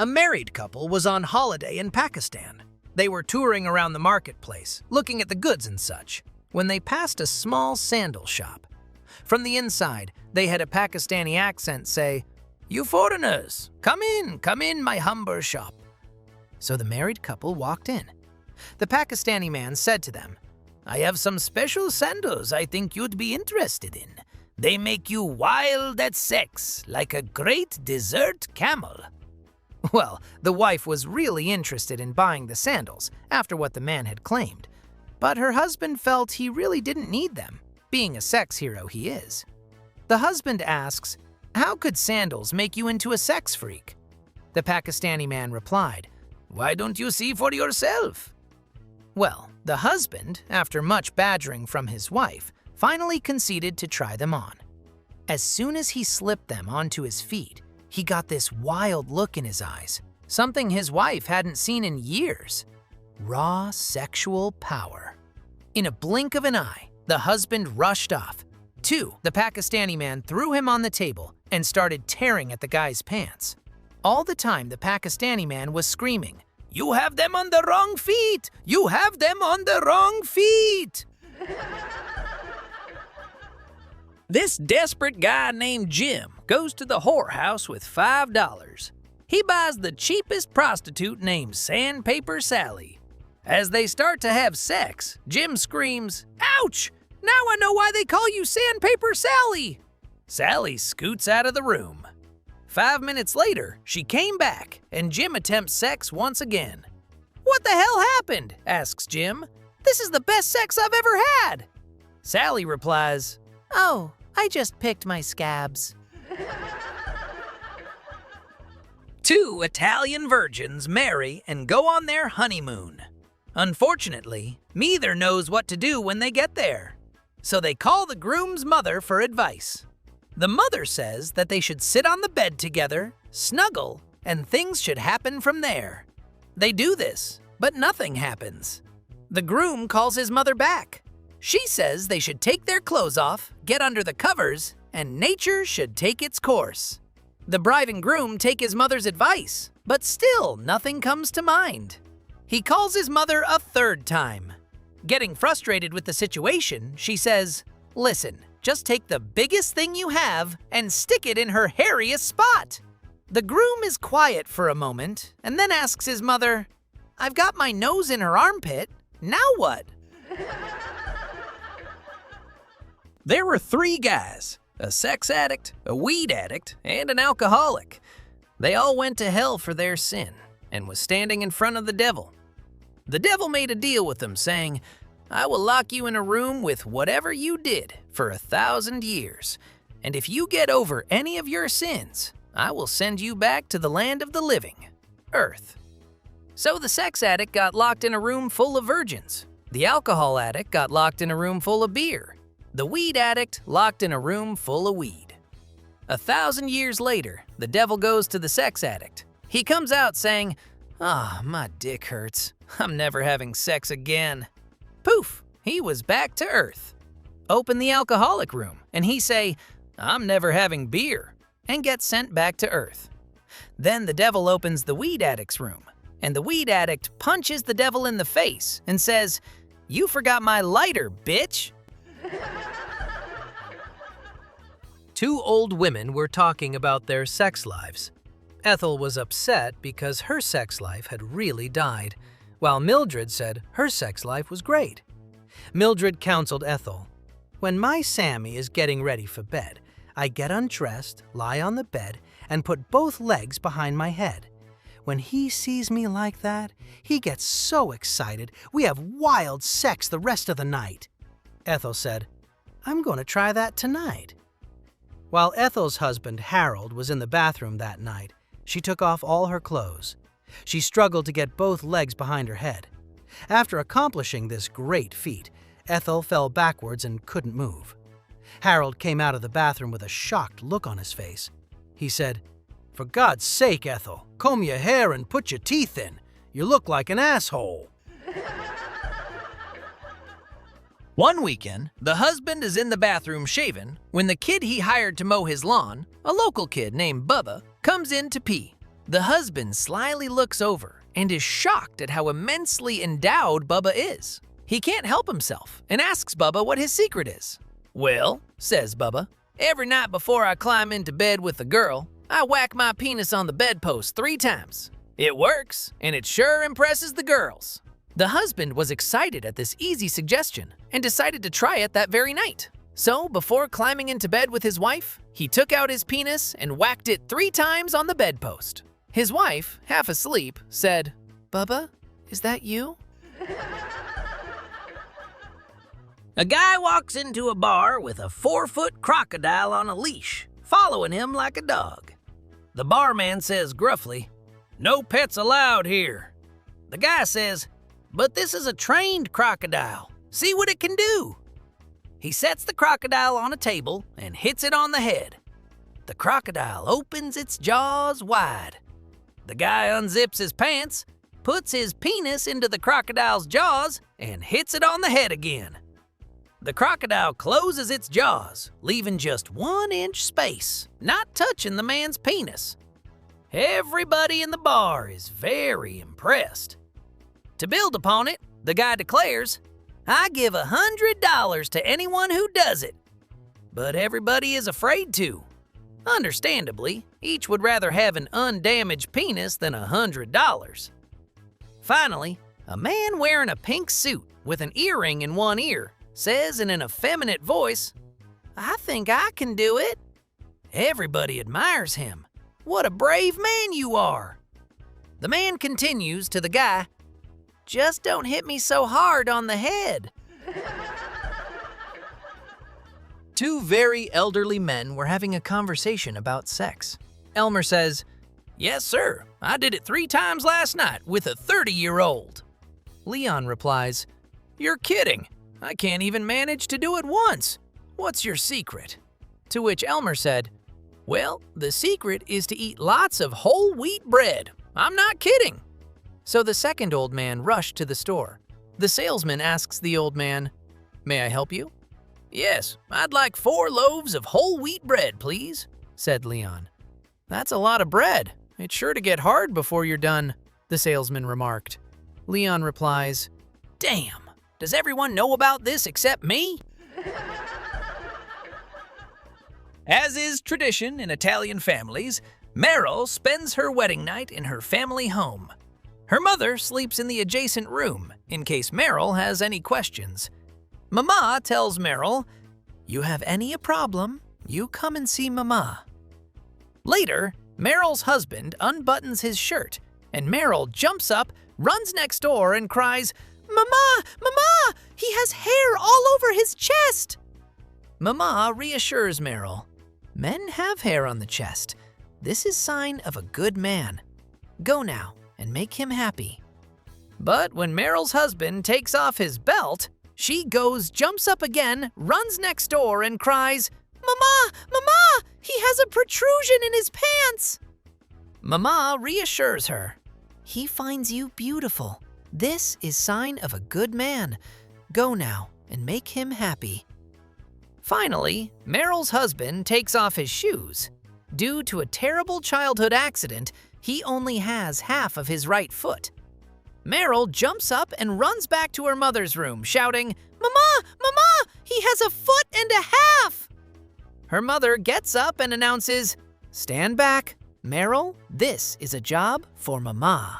A married couple was on holiday in Pakistan. They were touring around the marketplace, looking at the goods and such, when they passed a small sandal shop. From the inside, they had a Pakistani accent say, "You foreigners, come in my humble shop." So the married couple walked in. The Pakistani man said to them, "I have some special sandals I think you'd be interested in. They make you wild at sex, like a great dessert camel." Well, the wife was really interested in buying the sandals after what the man had claimed, but her husband felt he really didn't need them, being a sex hero he is. The husband asks, "How could sandals make you into a sex freak?" The Pakistani man replied, "Why don't you see for yourself?" Well, the husband, after much badgering from his wife, finally conceded to try them on. As soon as he slipped them onto his feet, he got this wild look in his eyes, something his wife hadn't seen in years. Raw sexual power. In a blink of an eye, the husband rushed off. The Pakistani man threw him on the table and started tearing at the guy's pants. All the time, the Pakistani man was screaming, "You have them on the wrong feet! You have them on the wrong feet!" This desperate guy named Jim goes to the whorehouse with $5. He buys the cheapest prostitute named Sandpaper Sally. As they start to have sex, Jim screams, "Ouch! Now I know why they call you Sandpaper Sally!" Sally scoots out of the room. 5 minutes later, she came back, and Jim attempts sex once again. "What the hell happened?" asks Jim. "This is the best sex I've ever had!" Sally replies, "Oh, I just picked my scabs." Two Italian virgins marry and go on their honeymoon. Unfortunately, neither knows what to do when they get there. So they call the groom's mother for advice. The mother says that they should sit on the bed together, snuggle, and things should happen from there. They do this, but nothing happens. The groom calls his mother back. She says they should take their clothes off, get under the covers, and nature should take its course. The bride and groom take his mother's advice, but still nothing comes to mind. He calls his mother a third time. Getting frustrated with the situation, she says, "Listen, just take the biggest thing you have and stick it in her hairiest spot." The groom is quiet for a moment and then asks his mother, "I've got my nose in her armpit. Now what?" There were 3 guys, a sex addict, a weed addict, and an alcoholic. They all went to hell for their sin and was standing in front of the devil. The devil made a deal with them, saying, "I will lock you in a room with whatever you did for 1,000 years, and if you get over any of your sins, I will send you back to the land of the living, Earth." So the sex addict got locked in a room full of virgins. The alcohol addict got locked in a room full of beer. The weed addict locked in a room full of weed. 1,000 years later, the devil goes to the sex addict. He comes out saying, "Ah, my dick hurts. I'm never having sex again." Poof, he was back to Earth. Open the alcoholic room, and he say, "I'm never having beer," and gets sent back to Earth. Then the devil opens the weed addict's room, and the weed addict punches the devil in the face and says, "You forgot my lighter, bitch." 2 old women were talking about their sex lives. Ethel was upset because her sex life had really died, while Mildred said her sex life was great. Mildred counseled Ethel, "When my Sammy is getting ready for bed, I get undressed, lie on the bed, and put both legs behind my head. When he sees me like that, he gets so excited, we have wild sex the rest of the night." Ethel said, "I'm going to try that tonight." While Ethel's husband, Harold, was in the bathroom that night, she took off all her clothes. She struggled to get both legs behind her head. After accomplishing this great feat, Ethel fell backwards and couldn't move. Harold came out of the bathroom with a shocked look on his face. He said, "For God's sake, Ethel, comb your hair and put your teeth in. You look like an asshole." One weekend, the husband is in the bathroom shaving when the kid he hired to mow his lawn, a local kid named Bubba, comes in to pee. The husband slyly looks over and is shocked at how immensely endowed Bubba is. He can't help himself and asks Bubba what his secret is. "Well," says Bubba, "every night before I climb into bed with a girl, I whack my penis on the bedpost 3 times. It works, and it sure impresses the girls." The husband was excited at this easy suggestion and decided to try it that very night. So, before climbing into bed with his wife, he took out his penis and whacked it 3 times on the bedpost. His wife, half asleep, said, "Bubba, is that you?" A guy walks into a bar with a 4-foot crocodile on a leash, following him like a dog. The barman says gruffly, "No pets allowed here." The guy says, "But this is a trained crocodile. See what it can do." He sets the crocodile on a table and hits it on the head. The crocodile opens its jaws wide. The guy unzips his pants, puts his penis into the crocodile's jaws, and hits it on the head again. The crocodile closes its jaws, leaving just 1-inch space, not touching the man's penis. Everybody in the bar is very impressed. To build upon it, the guy declares, "I give $100 to anyone who does it." But everybody is afraid to. Understandably, each would rather have an undamaged penis than $100. Finally, a man wearing a pink suit with an earring in one ear says in an effeminate voice, "I think I can do it." Everybody admires him. "What a brave man you are." The man continues to the guy, "Just don't hit me so hard on the head." 2 very elderly men were having a conversation about sex. Elmer says, "Yes, sir. I did it 3 times last night with a 30-year-old. Leon replies, "You're kidding. I can't even manage to do it once. What's your secret?" To which Elmer said, "Well, the secret is to eat lots of whole wheat bread. I'm not kidding." So the second old man rushed to the store. The salesman asks the old man, "May I help you?" "Yes, I'd like 4 loaves of whole wheat bread, please," said Leon. "That's a lot of bread. It's sure to get hard before you're done," the salesman remarked. Leon replies, "Damn, does everyone know about this except me?" As is tradition in Italian families, Meryl spends her wedding night in her family home. Her mother sleeps in the adjacent room in case Meryl has any questions. Mama tells Meryl, "You have any problem, you come and see Mama." Later, Meryl's husband unbuttons his shirt, and Meryl jumps up, runs next door, and cries, "Mama! Mama! He has hair all over his chest!" Mama reassures Meryl, "Men have hair on the chest. This is sign of a good man. Go now and make him happy." But when Meryl's husband takes off his belt, she jumps up again, runs next door, and cries, "Mama! Mama! He has a protrusion in his pants!" Mama reassures her, "He finds you beautiful. This is sign of a good man. Go now and make him happy." Finally, Meryl's husband takes off his shoes. Due to a terrible childhood accident, he only has half of his right foot. Meryl jumps up and runs back to her mother's room, shouting, "Mama! Mama! He has a foot and a half!" Her mother gets up and announces, "Stand back, Meryl, this is a job for Mama."